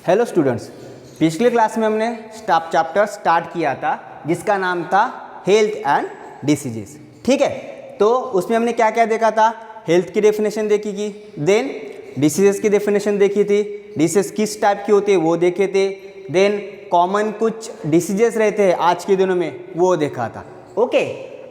Hello students, पिछले class में हमने चैप्टर स्टार्ट किया था जिसका नाम था हेल्थ एंड डिसीजेस। ठीक है, तो उसमें हमने क्या क्या देखा था? हेल्थ की डेफिनेशन देखी थी, देन डिसीजेस की डेफिनेशन देखी थी, डिसीज किस टाइप की होती है वो देखे थे, देन कॉमन कुछ डिसीजेस रहते हैं आज के दिनों में वो देखा था। ओके,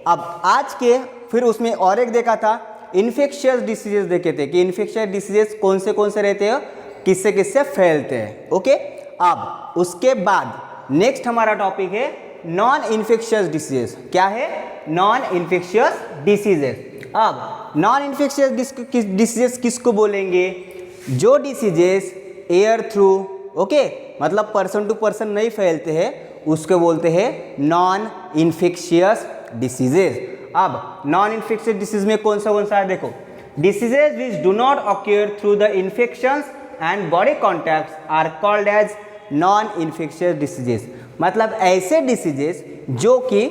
अब आज के फिर उसमें और एक देखा था इन्फेक्शियस डिसीजेस देखे थे कि इन्फेक्शियस डिसीजेस कौन से रहते हैं, किससे किससे फैलते हैं। ओके, अब उसके बाद नेक्स्ट हमारा टॉपिक है नॉन इन्फेक्शियस डिसीजेस। क्या है? Non infectious diseases. अब नॉन इन्फेक्शियस डिसीजेस किसको बोलेंगे? जो डिसीजेस एयर थ्रू, ओके, मतलब पर्सन टू पर्सन नहीं फैलते हैं, उसको बोलते हैं नॉन इन्फेक्शियस डिसीजेस। अब नॉन इन्फेक्शियस डिसीज में कौन सा है? देखो, diseases which do not occur through the infections and body contacts are called as non infectious diseases. मतलब ऐसे डिसीजेस जो कि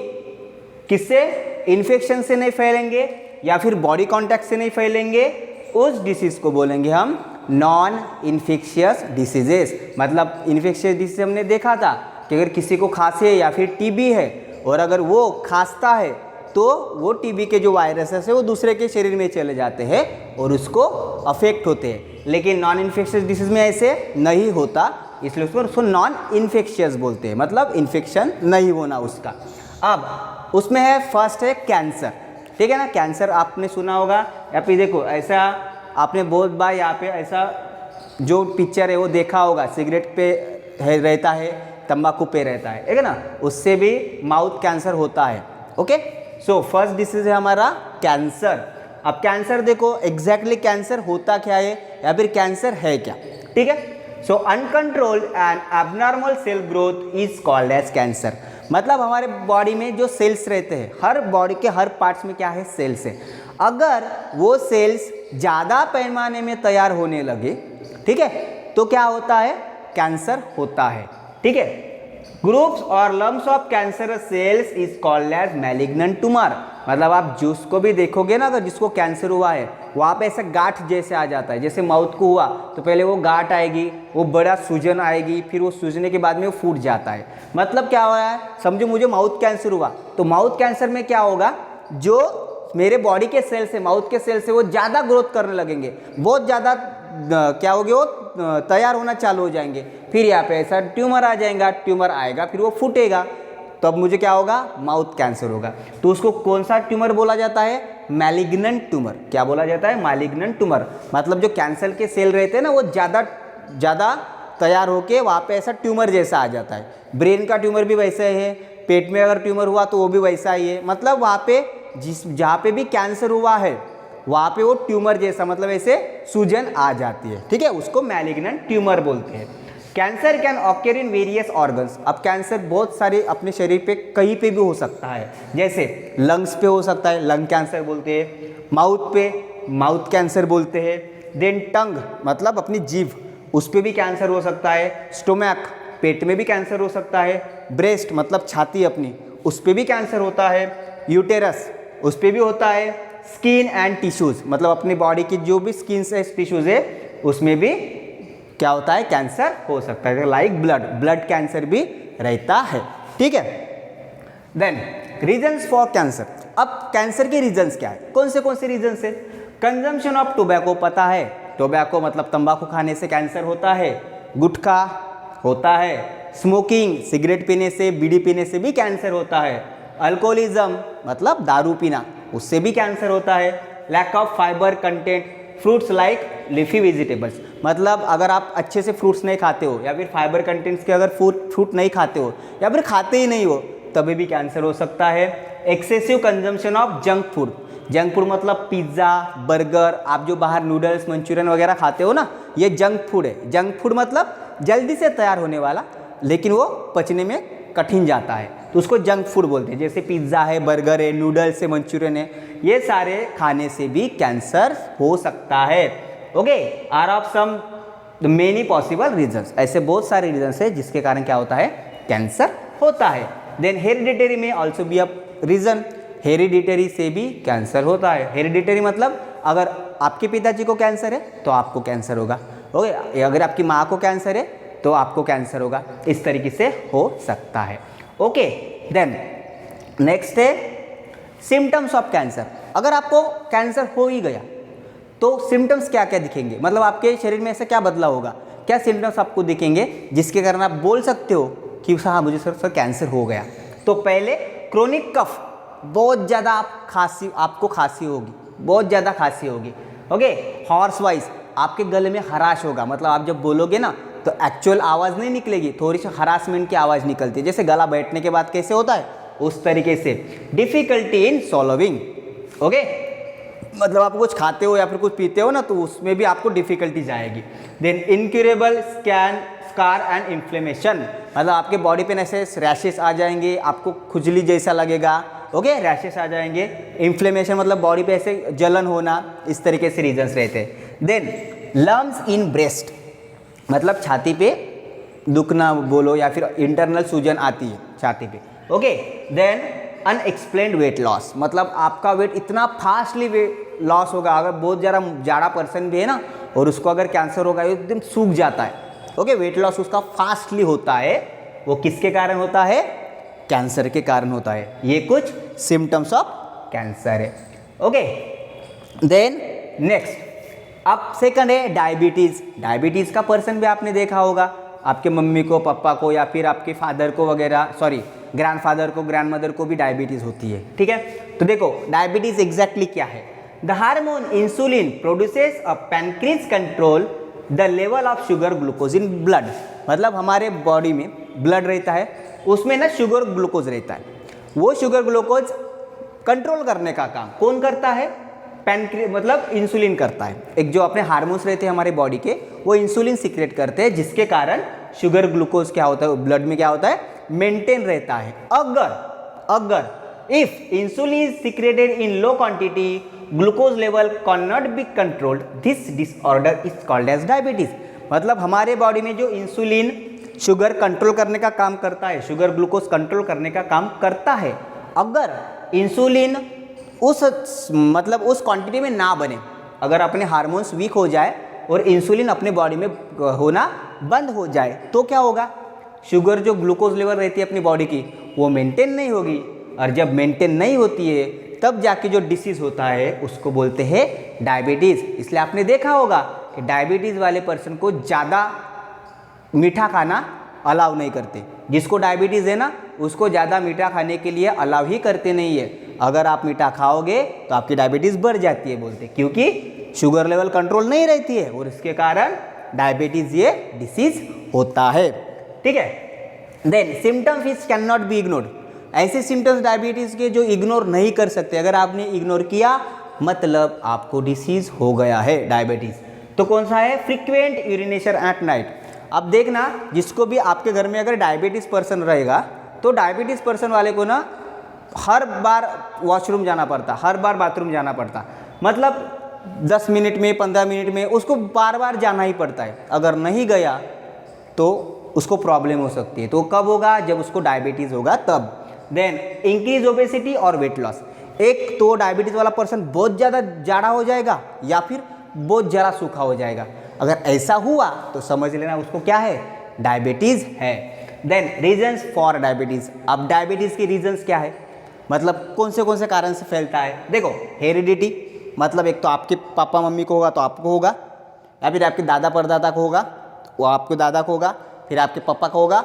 किससे, इन्फेक्शन से नहीं फैलेंगे या फिर बॉडी कॉन्टैक्ट से नहीं फैलेंगे, उस डिसीज को बोलेंगे हम नॉन इन्फेक्शियस डिसीजेस। मतलब इन्फेक्शियस डिसीज हमने देखा था कि अगर किसी को खांसी है या फिर टीबी है और अगर वो खांसता है तो वो टीबी के जो वायरसेस है वो दूसरे के शरीर में चले जाते हैं और उसको अफेक्ट होते हैं। लेकिन नॉन इन्फेक्शियस डिसीज में ऐसे नहीं होता, इसलिए उसको नॉन इन्फेक्शियस बोलते हैं, मतलब इन्फेक्शन नहीं होना उसका। अब उसमें है फर्स्ट है कैंसर। ठीक है ना, कैंसर आपने सुना होगा। या फिर देखो, ऐसा आपने बहुत बार यहाँ पे ऐसा जो पिक्चर है वो देखा होगा, सिगरेट पे रहता है, तंबाकू पे रहता है, ठीक है ना, उससे भी माउथ कैंसर होता है। ओके, सो फर्स्ट डिसीज है हमारा कैंसर। अब कैंसर देखो एग्जैक्टली कैंसर होता क्या है या फिर कैंसर है क्या। ठीक है, so uncontrolled and abnormal cell growth is called as cancer. मतलब हमारे बॉडी में जो सेल्स रहते हैं, हर बॉडी के हर पार्ट्स में क्या है, सेल्स है। अगर वो सेल्स ज़्यादा पैमाने में तैयार होने लगे, ठीक है, तो क्या होता है, कैंसर होता है। ठीक है, ग्रुप्स और lumps of cancerous cells is called as malignant tumour. मतलब आप जिसको भी देखोगे ना, अगर जिसको कैंसर हुआ है वहाँ पे ऐसा गांठ जैसे आ जाता है। जैसे माउथ को हुआ तो पहले वो गांठ आएगी, वो बड़ा सूजन आएगी, फिर वो सूजने के बाद में वो फूट जाता है। मतलब क्या हो रहा है, समझो मुझे माउथ कैंसर हुआ तो माउथ कैंसर में क्या होगा, जो मेरे बॉडी के सेल से, माउथ के सेल से वो ज़्यादा ग्रोथ करने लगेंगे, बहुत ज़्यादा क्या होगी, वो तैयार होना चालू हो जाएंगे। फिर यहाँ पे ऐसा ट्यूमर आ जाएगा, ट्यूमर आएगा फिर वो फूटेगा, तब मुझे क्या होगा, माउथ कैंसर होगा। तो उसको कौन सा ट्यूमर बोला जाता है? Malignant tumour. क्या बोला जाता है? Malignant tumour. मतलब जो कैंसर के सेल रहते हैं ना वो ज़्यादा तैयार होके वहाँ पे ऐसा ट्यूमर जैसा आ जाता है। ब्रेन का ट्यूमर भी वैसा ही है, पेट में अगर ट्यूमर हुआ तो वो भी वैसा ही है। मतलब वहाँ पे जहाँ पे भी कैंसर हुआ है वहाँ पे वो ट्यूमर जैसा, मतलब ऐसे सूजन आ जाती है। ठीक है, उसको मैलिग्नेंट ट्यूमर बोलते हैं। Cancer can occur in various organs. अब कैंसर बहुत सारे अपने शरीर पे कहीं पे भी हो सकता है, जैसे लंग्स पे हो सकता है, लंग कैंसर बोलते हैं, माउथ पे माउथ कैंसर बोलते हैं, देन टंग मतलब अपनी जीभ, उस पर भी कैंसर हो सकता है, स्टोमैक पेट में भी कैंसर हो सकता है, ब्रेस्ट मतलब छाती अपनी, उस पर भी कैंसर होता है, यूटेरस उस पर भी होता है, स्किन एंड टिश्यूज मतलब अपनी बॉडी की जो भी स्किन से टिश्यूज है उसमें भी क्या होता है, कैंसर हो सकता है। लाइक ब्लड कैंसर भी रहता है। ठीक है, देन रीजन्स फॉर कैंसर। अब कैंसर के रीजन्स क्या है, कौन से रीजन्स है? कंजम्पशन ऑफ टोबैको, पता है टोबैको मतलब तंबाकू खाने से कैंसर होता है, गुटखा होता है, स्मोकिंग सिगरेट पीने से, बीड़ी पीने से भी कैंसर होता है, अल्कोहलिज्म मतलब दारू पीना, उससे भी कैंसर होता है, lack of fibre content, fruits like leafy vegetables मतलब अगर आप अच्छे से फ्रूट्स नहीं खाते हो या फिर फाइबर कंटेंट्स के अगर फ्रूट नहीं खाते हो या फिर खाते ही नहीं हो तभी भी कैंसर हो सकता है। Excessive consumption of junk food मतलब पिज्ज़ा, बर्गर, आप जो बाहर नूडल्स, मंचूरियन वगैरह खाते हो ना, ये जंक फूड है। जंक फूड मतलब जल्दी से तैयार होने वाला लेकिन वो पचने में कठिन जाता है, तो उसको जंक फूड बोलते हैं। जैसे पिज्ज़ा है, बर्गर है, नूडल्स है, मंचूरियन है, ये सारे खाने से भी कैंसर हो सकता है। Okay, are of some many possible reasons, ऐसे बहुत सारे रीजंस है जिसके कारण क्या होता है, कैंसर होता है। Then hereditary may also be a reason, hereditary से भी कैंसर होता है। हेरिडिटरी मतलब अगर आपके पिताजी को कैंसर है तो आपको कैंसर होगा। ओके, अगर आपकी माँ को कैंसर है तो आपको कैंसर होगा। इस तरीके से हो सकता है। ओके, देन नेक्स्ट है सिम्टम्स ऑफ कैंसर। अगर आपको कैंसर हो ही गया तो सिम्टम्स क्या क्या दिखेंगे, मतलब आपके शरीर में ऐसा क्या बदलाव होगा, क्या सिम्टम्स आपको दिखेंगे जिसके कारण आप बोल सकते हो कि हाँ मुझे सर कैंसर हो गया। तो पहले क्रोनिक कफ, बहुत ज़्यादा आपको खांसी होगी, बहुत ज़्यादा खांसी होगी। ओके, हॉर्स वॉइस, आपके गले में खराश होगा, मतलब आप जब बोलोगे ना तो एक्चुअल आवाज़ नहीं निकलेगी, थोड़ी सी हरासमेंट की आवाज़ निकलती है, जैसे गला बैठने के बाद कैसे होता है उस तरीके से। डिफ़िकल्टी इन सॉलोविंग, ओके, मतलब आप कुछ खाते हो या फिर कुछ पीते हो ना तो उसमें भी आपको डिफ़िकल्टीज आएगी। Then incurable scar and inflammation, मतलब आपके बॉडी पे ऐसे रैशेस आ जाएंगे, आपको खुजली जैसा लगेगा। ओके, रैशेस आ जाएंगे। इन्फ्लेमेशन मतलब बॉडी पे ऐसे जलन होना, इस तरीके से रीजंस रहते हैं। देन लम्स इन ब्रेस्ट, मतलब छाती पे दुखना बोलो या फिर इंटरनल सूजन आती है छाती पे। Okay, then unexplained weight loss, मतलब आपका वेट इतना फास्टली वेट लॉस होगा, अगर बहुत ज़्यादा जाड़ा पर्सन भी है ना और उसको अगर कैंसर होगा एकदम सूख जाता है। ओके, वेट लॉस उसका फास्टली होता है, वो किसके कारण होता है, कैंसर के कारण होता है। ये कुछ सिम्टम्स ऑफ कैंसर है। ओके, देन नेक्स्ट अब सेकंड है डायबिटीज़। डायबिटीज़ का पर्सन भी आपने देखा होगा, आपके मम्मी को, पापा को या फिर आपके फादर को वगैरह, सॉरी ग्रैंडफादर को, ग्रैंडमदर को भी डायबिटीज़ होती है। ठीक है, तो देखो डायबिटीज़ एग्जैक्टली क्या है। The hormone insulin produces a pancreas control the level of sugar glucose in blood, मतलब हमारे बॉडी में ब्लड रहता है, उसमें ना शुगर ग्लूकोज रहता है, वो शुगर ग्लूकोज कंट्रोल करने का काम कौन करता है, पैनक्रियाज मतलब इंसुलिन करता है। एक जो अपने हार्मोन्स रहते हैं हमारे बॉडी के, वो इंसुलिन सीक्रेट करते हैं, जिसके कारण शुगर ग्लूकोज क्या होता है, ब्लड में क्या होता है, मेंटेन रहता है। अगर if insulin is secreted in low quantity glucose level can not be controlled, this disorder is called as diabetes. मतलब हमारे बॉडी में जो इंसुलिन शुगर कंट्रोल करने का काम करता है, शुगर ग्लूकोज कंट्रोल करने का काम करता है, अगर इंसुलिन उस क्वांटिटी में ना बने, अगर अपने हार्मोन्स वीक हो जाए और इंसुलिन अपने बॉडी में होना बंद हो जाए तो क्या होगा, शुगर जो ग्लूकोज लेवल रहती है अपनी बॉडी की वो मेंटेन नहीं होगी, और जब मेंटेन नहीं होती है तब जाके जो डिसीज़ होता है उसको बोलते हैं डायबिटीज़। इसलिए आपने देखा होगा कि डायबिटीज़ वाले पर्सन को ज़्यादा मीठा खाना अलाउ नहीं करते, जिसको डायबिटीज़ है ना उसको ज़्यादा मीठा खाने के लिए अलाउ ही करते नहीं है। अगर आप मीठा खाओगे तो आपकी डायबिटीज़ बढ़ जाती है बोलते, क्योंकि शुगर लेवल कंट्रोल नहीं रहती है और इसके कारण डायबिटीज़ ये डिसीज़ होता है। ठीक है, then symptoms which can not be ignored, ऐसे सिम्टम्स डायबिटीज़ के जो इग्नोर नहीं कर सकते, अगर आपने इग्नोर किया मतलब आपको डिसीज़ हो गया है डायबिटीज़। तो कौन सा है, फ्रीक्वेंट यूरिनेशन एट नाइट। अब देखना जिसको भी आपके घर में अगर डायबिटीज़ पर्सन रहेगा तो डायबिटीज़ पर्सन वाले को ना हर बार वॉशरूम जाना पड़ता, हर बार बाथरूम जाना पड़ता, मतलब 10 मिनट में 15 मिनट में उसको बार बार जाना ही पड़ता है। अगर नहीं गया तो उसको प्रॉब्लम हो सकती है। तो कब होगा, जब उसको डायबिटीज़ होगा तब। देन इंक्रीज ओबेसिटी और वेट लॉस, एक तो डायबिटीज़ वाला पर्सन बहुत ज़्यादा जाड़ा हो जाएगा या फिर बहुत ज़्यादा सूखा हो जाएगा। अगर ऐसा हुआ तो समझ लेना उसको क्या है, डायबिटीज़ है। देन रीजन्स फॉर डायबिटीज़, अब डायबिटीज़ के रीजन्स क्या है, मतलब कौन से कारण से फैलता है। देखो हेरिडिटी, मतलब एक तो आपके पापा मम्मी को होगा तो आपको होगा, या फिर आपके दादा परदादा को होगा वो आपके दादा को होगा, फिर आपके पापा को होगा,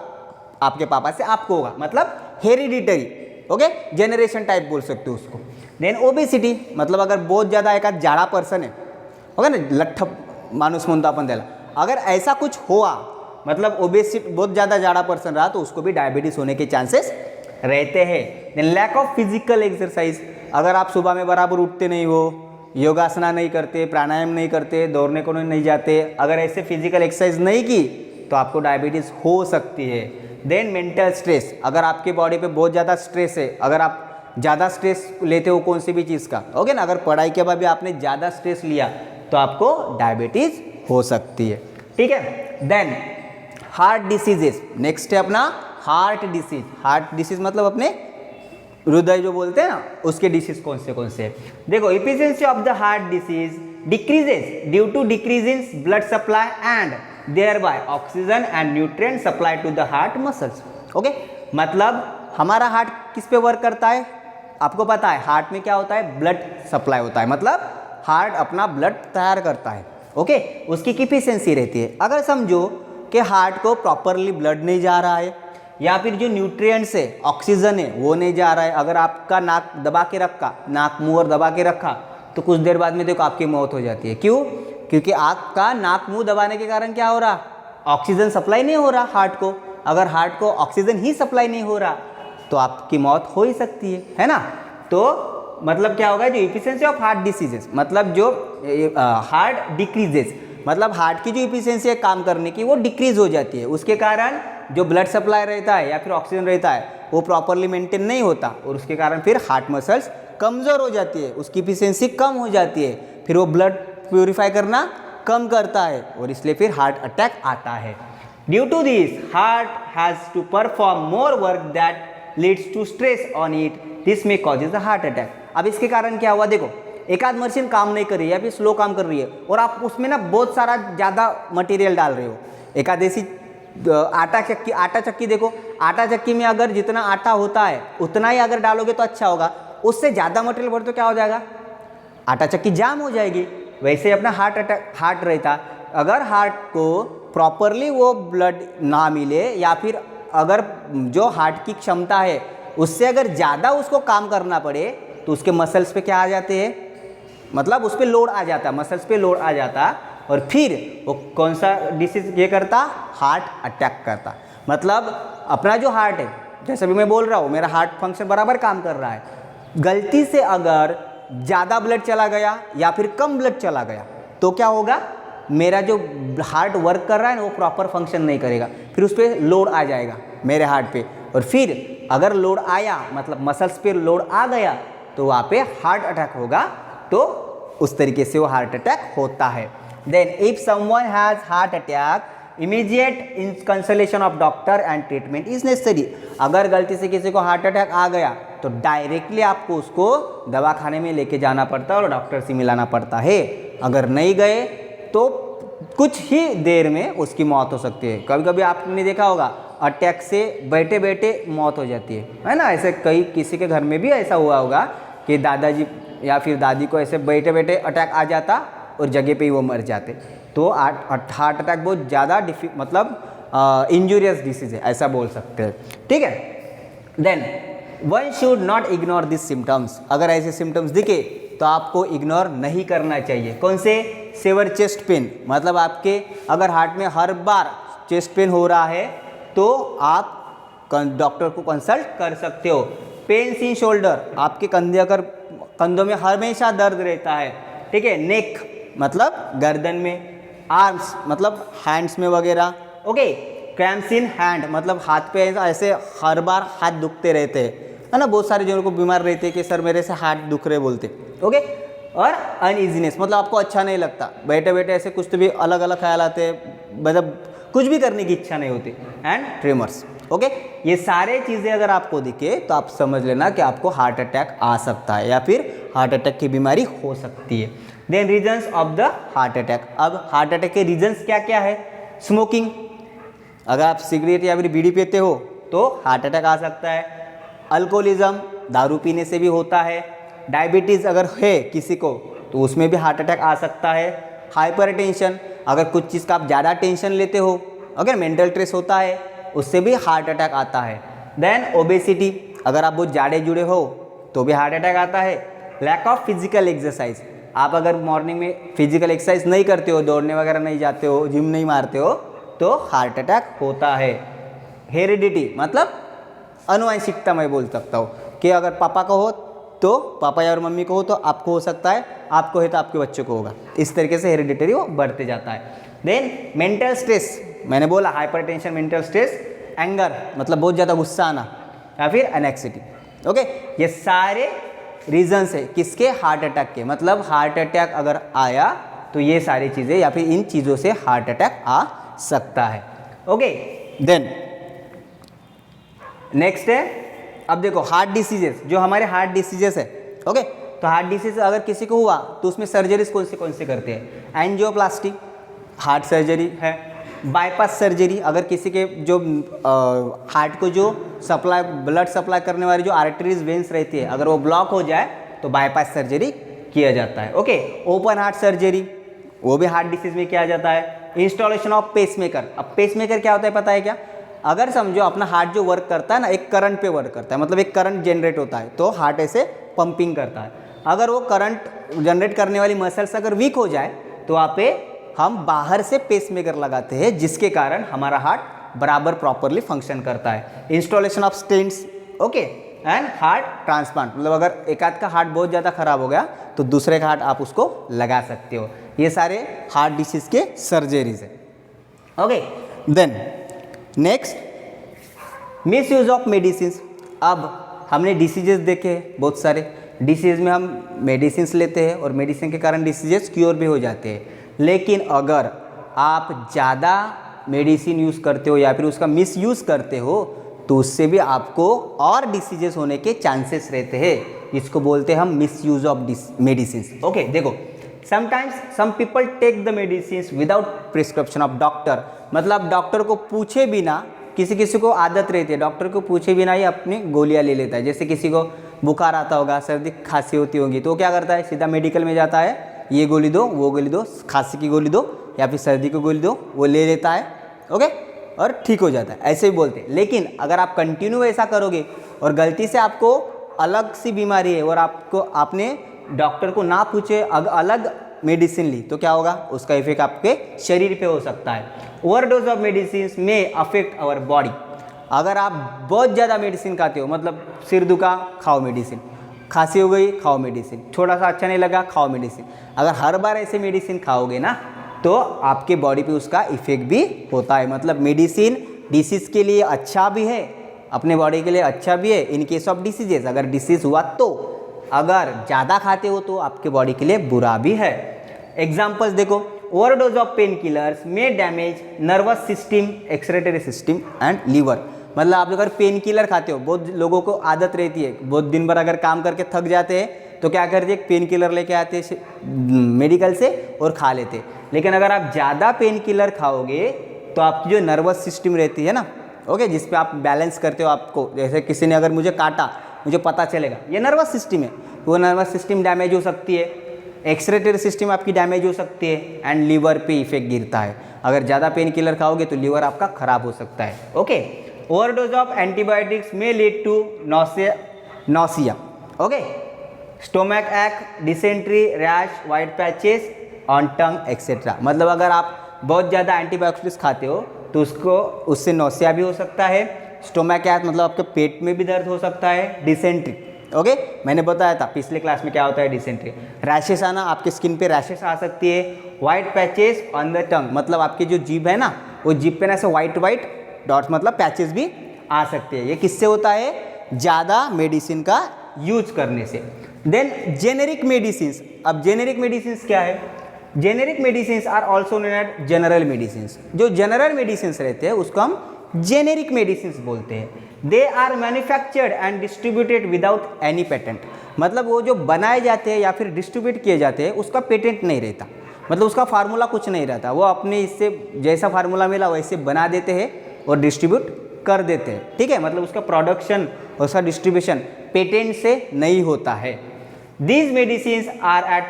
आपके पापा से आपको होगा, मतलब हेरिडिटरी। ओके, जेनरेशन टाइप बोल सकते हो उसको। देन ओबेसिटी, मतलब अगर बहुत ज़्यादा एक जाड़ा पर्सन है, ओके ना, लठ्ठ माणूस म्हणतो आपण त्याला, अगर ऐसा कुछ हुआ मतलब ओबेसिटी बहुत ज़्यादा जाड़ा पर्सन रहा तो उसको भी डायबिटीज़ होने के चांसेस रहते हैं। Then lack of physical exercise, अगर आप सुबह में बराबर उठते नहीं हो, योगासना नहीं करते, प्राणायाम नहीं करते, दौड़ने को नहीं जाते, अगर ऐसे फिजिकल एक्सरसाइज नहीं की तो आपको डायबिटीज़ हो सकती है। देन मेंटल स्ट्रेस, अगर आपके बॉडी पे बहुत ज़्यादा स्ट्रेस है, अगर आप ज़्यादा स्ट्रेस लेते हो कोई सी भी चीज़ का, ओके ना, अगर पढ़ाई के बाद भी आपने ज़्यादा स्ट्रेस लिया तो आपको डायबिटीज़ हो सकती है। ठीक है, देन हार्ट डिसीजेस, नेक्स्ट है अपना हार्ट डिसीज। हार्ट डिसीज मतलब अपने हृदय जो बोलते हैं ना उसके डिसीज कौन से हैं। देखो efficiency of the heart disease decreases due to decrease in blood supply and thereby oxygen and nutrient supply to the heart muscles. Okay, मतलब हमारा हार्ट किस पे वर्क करता है, आपको पता है हार्ट में क्या होता है, ब्लड सप्लाई होता है, मतलब हार्ट अपना ब्लड तैयार करता है। ओके, उसकी एफिशिएंसी रहती है। अगर समझो कि हार्ट को प्रॉपरली ब्लड नहीं जा रहा है या फिर जो न्यूट्रिएंट्स है, ऑक्सीजन है, वो नहीं जा रहा है, अगर आपका नाक दबा के रखा, नाक मुंह और दबा के रखा, तो कुछ देर बाद में देखो आपकी मौत हो जाती है। क्यों? क्योंकि आपका नाक मुंह दबाने के कारण क्या हो रहा, ऑक्सीजन सप्लाई नहीं हो रहा हार्ट को। अगर हार्ट को ऑक्सीजन ही सप्लाई नहीं हो रहा तो आपकी मौत हो ही सकती है ना। तो मतलब क्या होगा, जो एफिशिएंसी ऑफ हार्ट डिसीजेस, मतलब जो हार्ट डिक्रीजेस, मतलब हार्ट की जो एफिशिएंसी है काम करने की वो डिक्रीज हो जाती है। उसके कारण जो ब्लड सप्लाई रहता है या फिर ऑक्सीजन रहता है वो प्रॉपरली मेंटेन नहीं होता और उसके कारण फिर हार्ट मसल्स कमज़ोर हो जाती है, उसकी एफिशिएंसी कम हो जाती है, फिर वो ब्लड प्योरीफाई करना कम करता है और इसलिए फिर हार्ट अटैक आता है। Due to this heart has to perform more work that leads to stress on it, this may causes the heart attack. अब इसके कारण क्या हुआ, देखो एक आध मशीन काम नहीं कर रही है या फिर स्लो काम कर रही है और आप उसमें ना बहुत सारा ज़्यादा मटेरियल डाल रहे हो। एक आध ऐसी आटा चक्की देखो, आटा चक्की में अगर जितना आटा होता है उतना ही अगर डालोगे तो अच्छा होगा, उससे ज़्यादा मटेरियल भर तो क्या हो जाएगा, आटा चक्की जाम हो जाएगी। वैसे अपना हार्ट रहता, अगर हार्ट को प्रॉपरली वो ब्लड ना मिले या फिर अगर जो हार्ट की क्षमता है उससे अगर ज़्यादा उसको काम करना पड़े तो उसके मसल्स पे क्या आ जाते हैं, मतलब उस पर लोड आ जाता, मसल्स पे लोड आ जाता और फिर वो कौन सा डिसीज ये करता, हार्ट अटैक करता। मतलब अपना जो हार्ट है, जैसे भी मैं बोल रहा हूँ मेरा हार्ट फंक्शन बराबर काम कर रहा है, गलती से अगर ज़्यादा ब्लड चला गया या फिर कम ब्लड चला गया तो क्या होगा, मेरा जो हार्ट वर्क कर रहा है ना वो प्रॉपर फंक्शन नहीं करेगा, फिर उस पर लोड आ जाएगा मेरे हार्ट पे और फिर अगर लोड आया मतलब मसल्स पे लोड आ गया तो वहाँ पे हार्ट अटैक होगा। तो उस तरीके से वो हार्ट अटैक होता है। Then if someone has heart attack immediate in consultation of doctor and treatment is necessary. अगर गलती से किसी को हार्ट अटैक आ गया तो डायरेक्टली आपको उसको दवाखाने में लेके जाना पड़ता है और डॉक्टर से मिलाना पड़ता है। अगर नहीं गए तो कुछ ही देर में उसकी मौत हो सकती है। कभी कभी आपने देखा होगा अटैक से बैठे बैठे मौत हो जाती है ना। ऐसे कई किसी के घर में भी ऐसा हुआ होगा कि दादाजी या फिर दादी को ऐसे बैठे बैठे अटैक आ जाता और जगह पे ही वो मर जाते। तो हार्ट अटैक बहुत ज़्यादा मतलब इंजूरियस डिसीज है, ऐसा बोल सकते हैं। ठीक है, then one should not ignore this symptoms. अगर ऐसे सिम्टम्स दिखे तो आपको इग्नोर नहीं करना चाहिए। कौन से? सेवर चेस्ट पेन, मतलब आपके अगर हार्ट में हर बार चेस्ट पेन हो रहा है तो आप डॉक्टर को कंसल्ट कर सकते हो। पेन्स इन शोल्डर, आपके कंधे अगर कंधों में हमेशा दर्द रहता है, ठीक है, नेक मतलब गर्दन में, आर्म्स मतलब हैंड्स में वगैरह, ओके, क्रैम्प्स इन हैंड मतलब हाथ पे ऐसे हर बार हाथ दुखते रहते हैं, है ना। बहुत सारे जनों को बीमार रहते हैं कि सर मेरे से हाथ दुख रहे बोलते, ओके। और अनइजीनेस मतलब आपको अच्छा नहीं लगता, बैठे बैठे ऐसे कुछ तो भी अलग अलग ख्याल आते हैं, मतलब कुछ भी करने की इच्छा नहीं होती, एंड ट्रेमर्स, ओके। ये सारे चीज़ें अगर आपको दिखे तो आप समझ लेना कि आपको हार्ट अटैक आ सकता है या फिर हार्ट अटैक की बीमारी हो सकती है। Then reasons of the heart attack. अब हार्ट अटैक के रीजन्स क्या क्या है? स्मोकिंग, अगर आप सिगरेट या फिर बीड़ी पीते हो तो हार्ट अटैक आ सकता है। अल्कोहलिज्म, दारू पीने से भी होता है। डायबिटीज़ अगर है किसी को तो उसमें भी हार्ट अटैक आ सकता है। हाइपरटेंशन, अगर कुछ चीज़ का आप ज़्यादा टेंशन लेते हो, अगर मेंटल स्ट्रेस होता है उससे भी हार्ट अटैक आता है। देन ओबेसिटी, अगर आप बहुत जाड़े जुड़े हो तो भी हार्ट अटैक आता है। लैक ऑफ फिजिकल एक्सरसाइज, आप अगर मॉर्निंग में फिजिकल एक्सरसाइज नहीं करते हो, दौड़ने वगैरह नहीं जाते हो, जिम नहीं मारते हो तो हार्ट अटैक होता है। हेरिडिटी मतलब अनुवांशिकता, मैं बोल सकता हूँ कि अगर पापा को हो तो पापा या और मम्मी को हो तो आपको हो सकता है, आपको है तो आपके बच्चों को होगा। इस तरीके से हेरिडिटरी वो बढ़ते जाता है। देन मेंटल स्ट्रेस, मैंने बोला हाइपरटेंशन, मेंटल स्ट्रेस, एंगर मतलब बहुत ज़्यादा गुस्सा आना या फिर एनेक्सिटी, ओके। ये सारे रीजन्स है किसके? हार्ट अटैक के। मतलब हार्ट अटैक अगर आया तो ये सारी चीज़ें या फिर इन चीज़ों से हार्ट अटैक आ सकता है, ओके। देन नेक्स्ट है, अब देखो हार्ट डिसीजेस, जो हमारे हार्ट डिसीजेस है, ओके। तो हार्ट डिसीज अगर किसी को हुआ तो उसमें सर्जरीज कौन से करते हैं? एंजियोप्लास्टी हार्ट सर्जरी है, बाईपास सर्जरी, अगर किसी के जो हार्ट को जो सप्लाई ब्लड सप्लाई करने वाली जो आर्टरीज वेन्स रहती है अगर वो ब्लॉक हो जाए तो बाईपास सर्जरी किया जाता है। ओके, ओपन हार्ट सर्जरी वो भी हार्ट डिसीज में किया जाता है। इंस्टॉलेशन ऑफ पेसमेकर, अब पेसमेकर क्या होता है पता है क्या? अगर समझो अपना हार्ट जो वर्क करता है ना एक करंट पे वर्क करता है, मतलब एक करंट जनरेट होता है तो हार्ट ऐसे पंपिंग करता है। अगर वो करंट जनरेट करने वाली मसल्स अगर वीक हो जाए तो वहाँ पे हम बाहर से पेसमेकर लगाते हैं जिसके कारण हमारा हार्ट बराबर प्रॉपरली फंक्शन करता है। Installation of stents, okay, and heart transplant, मतलब अगर एक आध का हार्ट बहुत ज़्यादा खराब हो गया तो दूसरे का हार्ट आप उसको लगा सकते हो। ये सारे हार्ट डिसीज के सर्जरीज है। Okay, then next misuse of medicine. अब हमने डिसीजेस देखे हैं बहुत सारे, डिसीज में हम मेडिसिन लेते हैं और मेडिसिन के कारण डिसीजेस क्योर भी हो जाते हैं। लेकिन अगर आप ज़्यादा मेडिसिन यूज़ करते हो या फिर उसका मिस यूज़ करते हो तो उससे भी आपको और डिसीजेस होने के चांसेस रहते हैं, इसको बोलते हैं हम misuse of medicine. Okay, देखो sometimes some people take the medicine without prescription of doctor, मतलब डॉक्टर को पूछे बिना, किसी किसी को आदत रहती है डॉक्टर को पूछे बिना ही अपनी गोलियां ले लेता है। जैसे किसी को बुखार आता होगा, सर्दी खांसी होती होगी तो क्या करता है, सीधा मेडिकल में जाता है, ये गोली दो, वो गोली दो, खांसी की गोली दो या फिर सर्दी की गोली दो, वो ले लेता है, ओके, और ठीक हो जाता है, ऐसे ही बोलते हैं। लेकिन अगर आप कंटिन्यू ऐसा करोगे और गलती से आपको अलग सी बीमारी है और आपने डॉक्टर को ना पूछे अलग मेडिसिन ली तो क्या होगा, उसका इफेक्ट आपके शरीर पे हो सकता है। ओवरडोज ऑफ मेडिसिन में अफेक्ट आवर बॉडी। अगर आप बहुत ज़्यादा मेडिसिन खाते हो, मतलब सिर दुखा खाओ मेडिसिन, खांसी हो गई खाओ मेडिसिन, थोड़ा सा अच्छा नहीं लगा खाओ मेडिसिन, अगर हर बार ऐसे मेडिसिन खाओगे ना तो आपके बॉडी पे उसका इफेक्ट भी होता है। मतलब मेडिसिन डिसीज़ के लिए अच्छा भी है, अपने बॉडी के लिए अच्छा भी है इन केस ऑफ डिसीजेस, अगर डिसीज़ हुआ तो, अगर ज़्यादा खाते हो तो आपके बॉडी के लिए बुरा भी है। एग्जाम्पल्स देखो, overdose of painkillers may damage nervous system, excretory system and liver. मतलब आप अगर पेन किलर खाते हो, बहुत लोगों को आदत रहती है, बहुत दिन भर अगर काम करके थक जाते हैं तो क्या करते हैं, पेन किलर लेके आते हैं मेडिकल से और खा लेते हैं। लेकिन अगर आप ज़्यादा पेन किलर खाओगे तो आपकी जो नर्वस सिस्टम रहती है ना, ओके, जिस पे आप बैलेंस करते हो, आपको जैसे किसी ने अगर मुझे काटा मुझे पता चलेगा ये नर्वस सिस्टम है, वो नर्वस सिस्टम डैमेज हो सकती है, एक्सक्रीटरी सिस्टम आपकी डैमेज हो सकती है एंड लीवर पे इफेक्ट गिरता है। अगर ज़्यादा पेन किलर खाओगे तो लीवर आपका खराब हो सकता है। Okay, overdose of antibiotics may lead to nausea, okay, stomach ache, dysentery, rash, white patches on tongue etcetera. मतलब अगर आप बहुत ज़्यादा एंटीबायोटिक्स खाते हो तो उससे नौसिया भी हो सकता है, स्टोमक एक मतलब आपके पेट में भी दर्द हो सकता है, डिसेंट्री, ओके, मैंने बताया था पिछले क्लास में क्या होता है डिसेंट्री, रैशेस आना, आपके स्किन पे रैशेस आ सकती है, white patches on the tongue, मतलब आपकी जो जीभ है ना वो जीभ पे ना ऐसे वाइट डॉट्स मतलब पैचेस भी आ सकते हैं। ये किससे होता है, ज़्यादा मेडिसिन का यूज करने से। Then generic medicine. अब जेनेरिक मेडिसिन क्या है, generic medicine are also known as general medicine. जो जनरल मेडिसिन रहते हैं उसको हम जेनेरिक मेडिसिन बोलते हैं। They are manufactured and distributed without any patent. मतलब वो जो बनाए जाते हैं या फिर डिस्ट्रीब्यूट किए जाते हैं उसका पेटेंट नहीं रहता, मतलब उसका फार्मूला कुछ नहीं रहता, वो अपने इससे जैसा फार्मूला मिला वैसे बना देते हैं और डिस्ट्रीब्यूट कर देते हैं, ठीक है, मतलब उसका प्रोडक्शन और उसका डिस्ट्रीब्यूशन पेटेंट से नहीं होता है। These medicine are at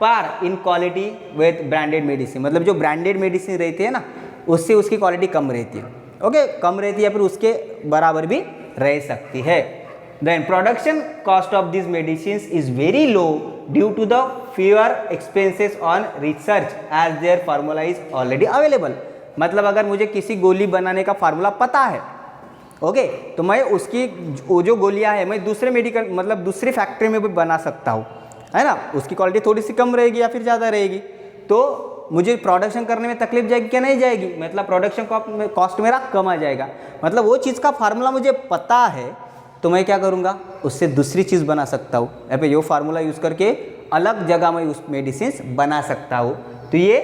par in quality with branded medicine. मतलब जो ब्रांडेड मेडिसिन रहती है ना उससे उसकी क्वालिटी कम रहती है, ओके, कम रहती है या फिर उसके बराबर भी रह सकती है। Then production cost of this medicine is very low due to the fewer expenses on research as their formula is already available. मतलब अगर मुझे किसी गोली बनाने का फार्मूला पता है, ओके, तो मैं उसकी वो जो गोलियां है मैं दूसरे मेडिकल मतलब दूसरी फैक्ट्री में भी बना सकता हूँ, है ना, उसकी क्वालिटी थोड़ी सी कम रहेगी या फिर ज़्यादा रहेगी, तो मुझे प्रोडक्शन करने में तकलीफ जाएगी क्या, नहीं जाएगी, मतलब प्रोडक्शन कॉस्ट मेरा कम आ जाएगा। मतलब वो चीज़ का फार्मूला मुझे पता है तो मैं क्या करूँगा, उससे दूसरी चीज़ बना सकता हूँ, या फिर ये फार्मूला यूज़ करके अलग जगह में उस मेडिसिन बना सकता हूँ। तो ये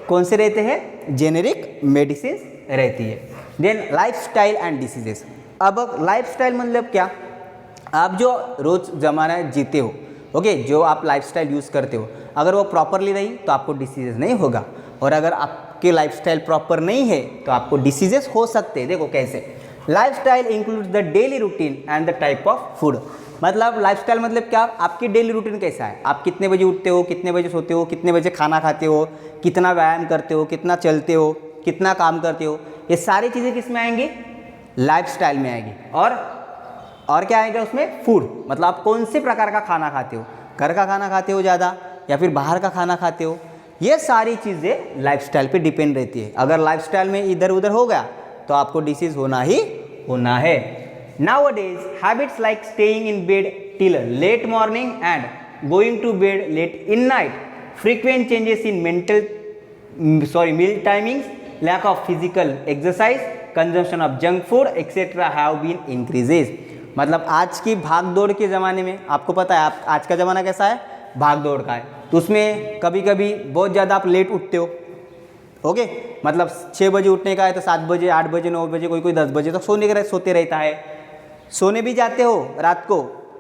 कौन से रहते हैं, जेनेरिक मेडिसिन रहती है। Then lifestyle and diseases. अब लाइफस्टाइल मतलब क्या, आप जो रोज़ जमाना जीते हो, ओके, जो आप लाइफस्टाइल यूज़ करते हो, अगर वो प्रॉपरली रही तो आपको डिसीजेस नहीं होगा, और अगर आप आपके लाइफस्टाइल प्रॉपर नहीं है तो आपको डिसीजेस हो सकते हैं। देखो कैसे, lifestyle includes the daily routine and the type of food. मतलब लाइफस्टाइल मतलब क्या, आपकी डेली रूटीन कैसा है, आप कितने बजे उठते हो, कितने बजे सोते हो, कितने बजे खाना खाते हो, कितना व्यायाम करते हो, कितना चलते हो, कितना काम करते हो, ये सारी चीज़ें किस में आएंगी, लाइफस्टाइल में आएगी। और क्या आएगा उसमें, फूड, मतलब आप कौन से प्रकार का खाना खाते हो, घर का खाना खाते हो ज़्यादा या फिर बाहर का खाना खाते हो, ये सारी चीज़ें लाइफस्टाइल पे डिपेंड रहती है। अगर लाइफस्टाइल में इधर उधर हो गया तो आपको डिसीज होना ही होना है। Nowadays, habits like staying in bed till late morning and going to bed late in night, frequent changes in meal timings, lack of physical exercise, consumption of junk food, etc. have been increases। मतलब आज की भाग दौड़ के ज़माने में आपको पता है, आप आज का ज़माना कैसा है, भाग दौड़ का है, तो उसमें कभी कभी बहुत ज़्यादा आप लेट उठते हो। ओके, मतलब 6 बजे उठने का है तो 7 बजे, 8 बजे, 9 बजे, कोई 10 बजे तक सोते रहता है। सोने भी जाते हो रात को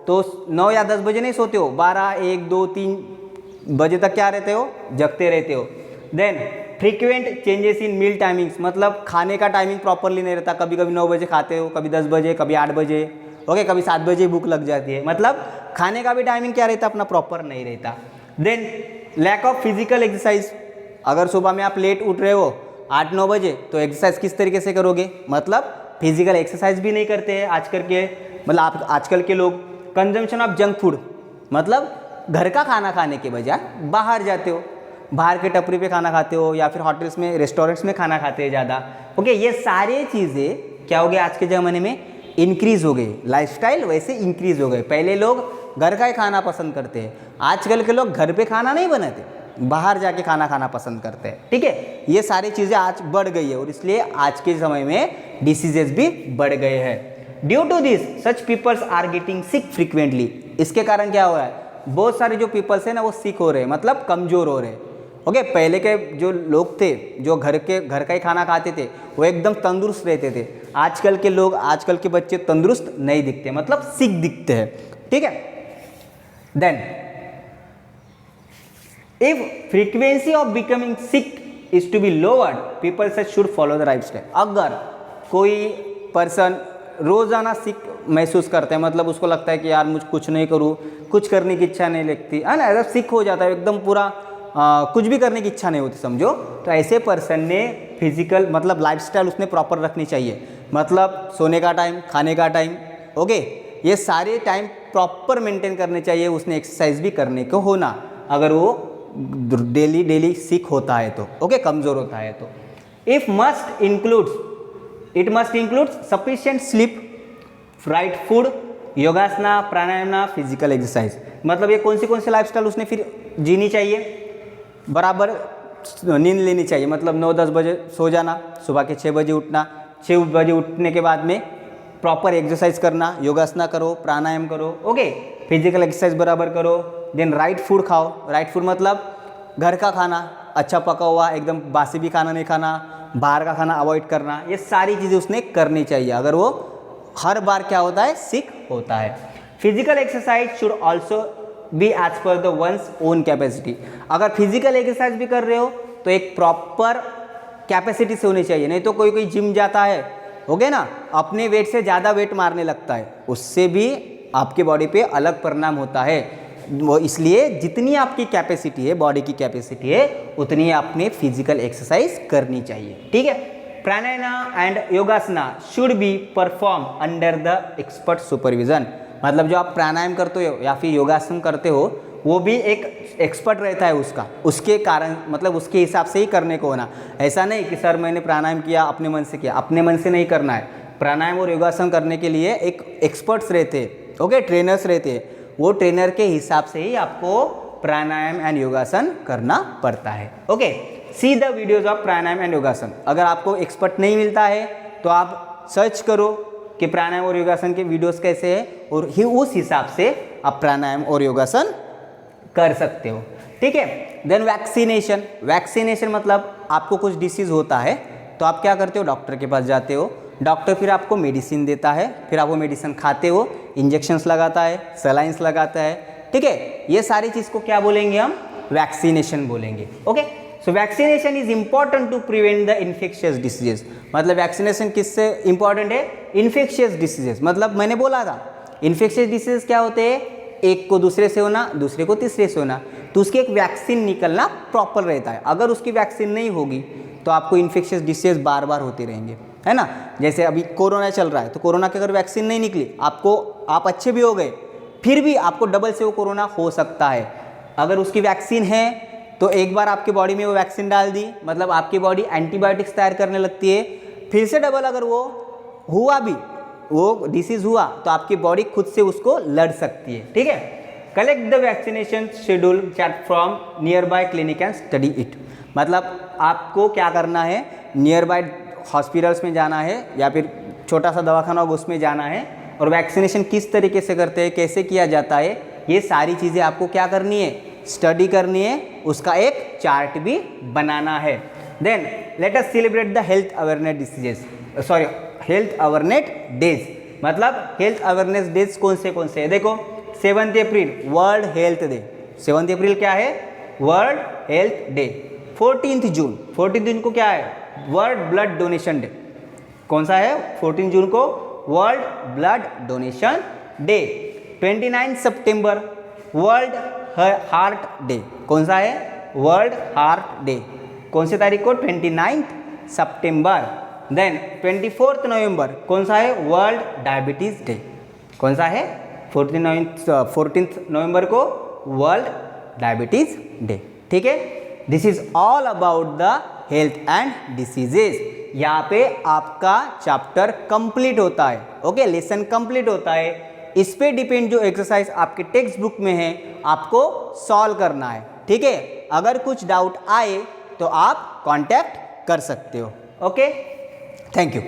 तो 9 या 10 बजे नहीं सोते हो, 12, 1, 2, 3 बजे तक क्या रहते हो, जगते रहते हो। Then frequent changes in meal timings, मतलब खाने का टाइमिंग प्रॉपरली नहीं रहता, कभी कभी 9 बजे खाते हो, कभी 10 बजे, कभी 8 बजे, ओके, कभी 7 बजे भूख लग जाती है, मतलब खाने का भी टाइमिंग क्या रहता, अपना प्रॉपर नहीं रहता। Then lack of physical exercise, अगर सुबह में आप लेट उठ रहे हो 8-9 बजे तो एक्सरसाइज किस तरीके से करोगे, मतलब फिजिकल एक्सरसाइज भी नहीं करते हैं आजकल के, मतलब आप आजकल के लोग। कंजम्पशन ऑफ जंक फूड, मतलब घर का खाना खाने के बजाय बाहर जाते हो, बाहर के टपरी पे खाना खाते हो या फिर होटल्स में, रेस्टोरेंट्स में खाना खाते हैं ज़्यादा। ओके, ये सारी चीज़ें क्या हो गई आज के ज़माने में, इंक्रीज़ हो गई, लाइफस्टाइल वैसे इंक्रीज़ हो गए। पहले लोग घर का ही खाना पसंद करते हैं, आजकल के लोग घर पे खाना नहीं बनाते, बाहर जाके खाना खाना पसंद करते हैं। ठीक है, ये सारी चीज़ें आज बढ़ गई है और इसलिए आज के समय में डिसीजेस भी बढ़ गए हैं। Due to this such peoples are getting sick frequently. इसके कारण क्या हो रहा है, बहुत सारे जो पीपल्स हैं ना वो सिक हो रहे हैं, मतलब कमज़ोर हो रहे हैं। ओके, पहले के जो लोग थे जो घर का ही खाना खाते थे वो एकदम तंदुरुस्त रहते थे। आजकल के लोग, आजकल के बच्चे तंदुरुस्त नहीं दिखते, मतलब सिक दिखते हैं। ठीक है, then if frequency of becoming sick is to be lowered, people should follow the right step। अगर कोई पर्सन रोज़ाना सिक महसूस करता है, मतलब उसको लगता है कि यार मुझ कुछ नहीं करूँ, कुछ करने की इच्छा नहीं लगती है ना, ऐसा सिक हो जाता है एकदम पूरा, कुछ भी करने की इच्छा नहीं होती समझो, तो ऐसे पर्सन ने फिजिकल मतलब लाइफस्टाइल उसने प्रॉपर रखनी चाहिए, मतलब सोने का टाइम, खाने का टाइम, ओके, ये सारे टाइम प्रॉपर मेंटेन करने चाहिए। उसने एक्सरसाइज भी करने को होना, अगर वो डेली सिक होता है तो, ओके, कमज़ोर होता है तो। It must include sufficient sleep, right food, योगासना, pranayama, physical exercise. मतलब ये कौन से लाइफस्टाइल उसने फिर जीनी चाहिए, बराबर नींद लेनी चाहिए, मतलब 9-10 बजे सो जाना, सुबह के 6 बजे उठना, 6 बजे उठने के बाद में प्रॉपर एक्सरसाइज करना, योगासना करो, प्राणायाम करो, ओके, फिजिकल एक्सरसाइज बराबर करो। देन राइट फूड खाओ, राइट फूड मतलब घर का खाना, अच्छा पका हुआ, एकदम बासी भी खाना नहीं खाना, बाहर का खाना अवॉइड करना, ये सारी चीज़ें उसने करनी चाहिए अगर वो हर बार क्या होता है, सिक होता है। Physical exercise should also be as per the one's own capacity. अगर फिजिकल एक्सरसाइज भी कर रहे हो तो एक प्रॉपर कैपेसिटी से होनी चाहिए, नहीं तो कोई जिम जाता है, हो गया ना, अपने वेट से ज़्यादा वेट मारने लगता है, उससे भी आपके बॉडी पे अलग परिणाम होता है। वो इसलिए जितनी आपकी कैपेसिटी है, बॉडी की कैपेसिटी है, उतनी आपने फिजिकल एक्सरसाइज करनी चाहिए। ठीक है, pranayama and yogasana should be perform under the expert supervision. मतलब जो आप प्राणायाम करते हो या फिर योगासन करते हो वो भी एक एक्सपर्ट रहता है उसका, उसके कारण मतलब उसके हिसाब से ही करने को होना। ऐसा नहीं कि सर मैंने प्राणायाम किया अपने मन से किया, अपने मन से नहीं करना है। प्राणायाम और योगासन करने के लिए एक एक्सपर्ट्स रहते हैं, ओके, ट्रेनर्स रहते हैं, वो ट्रेनर के हिसाब से ही आपको प्राणायाम एंड योगासन करना पड़ता है। Okay, see the videos of pranayama and योगासन। अगर आपको एक्सपर्ट नहीं मिलता है तो आप सर्च करो कि प्राणायाम और योगासन के वीडियोस कैसे हैं और उस हिसाब से आप प्राणायाम और योगासन कर सकते हो। ठीक है, देन वैक्सीनेशन। वैक्सीनेशन मतलब आपको कुछ डिसीज़ होता है तो आप क्या करते हो, डॉक्टर के पास जाते हो, डॉक्टर फिर आपको मेडिसिन देता है, फिर आप वो मेडिसिन खाते हो, इंजेक्शंस लगाता है, सलाइंस लगाता है। ठीक है, ये सारी चीज़ को क्या बोलेंगे हम, वैक्सीनेशन बोलेंगे। Okay, so vaccination is important to prevent the infectious diseases. मतलब वैक्सीनेशन किससे इंपॉर्टेंट है? Infectious diseases. मतलब मैंने बोला था इन्फेक्शियस डिसीजेस क्या होते हैं? एक को दूसरे से होना, दूसरे को तीसरे से होना, तो उसकी एक वैक्सीन निकलना प्रॉपर रहता है। अगर उसकी वैक्सीन नहीं होगी तो आपको इन्फेक्शियस डिसीजेस बार बार होते रहेंगे, है ना। जैसे अभी कोरोना चल रहा है, तो कोरोना की अगर वैक्सीन नहीं निकली, आप अच्छे भी हो गए, फिर भी आपको डबल से वो कोरोना हो सकता है। अगर उसकी वैक्सीन है तो एक बार आपके बॉडी में वो वैक्सीन डाल दी, मतलब आपकी बॉडी एंटीबायोटिक्स तैयार करने लगती है, फिर से डबल अगर वो हुआ भी, वो डिसीज हुआ, तो आपकी बॉडी खुद से उसको लड़ सकती है, ठीक है। Collect the vaccination schedule chat from near by clinic and study it. मतलब आपको क्या करना है, नियर बाय हॉस्पिटल्स में जाना है या फिर छोटा सा दवाखाना होगा उसमें जाना है, और वैक्सीनेशन किस तरीके से करते हैं, कैसे किया जाता है, ये सारी चीज़ें आपको क्या करनी है, स्टडी करनी है, उसका एक चार्ट भी बनाना है। Then let us celebrate the health awareness diseases, sorry health awareness days. मतलब हेल्थ अवेयरनेस डेज कौन से है? देखो 7 अप्रैल वर्ल्ड हेल्थ डे। 7 अप्रैल क्या है? World health day. 14 जून को क्या है? World blood donation day. कौन सा है? 14 जून को वर्ल्ड ब्लड डोनेशन डे। 29 सितंबर वर्ल्ड हार्ट डे। कौन सा है? World heart day. कौन सी तारीख को? 29 सितंबर। देन 24 नवंबर कौन सा है? World diabetes day. कौन सा है? 14 नवंबर को वर्ल्ड डायबिटीज डे, ठीक है। This is all about the health and diseases. यहाँ पे आपका चैप्टर कंप्लीट होता है, ओके, लेसन कंप्लीट होता है। इस पे डिपेंड जो एक्सरसाइज आपके टेक्स्ट बुक में है आपको सॉल्व करना है, ठीक है। अगर कुछ डाउट आए तो आप कांटेक्ट कर सकते हो, ओके। Thank you.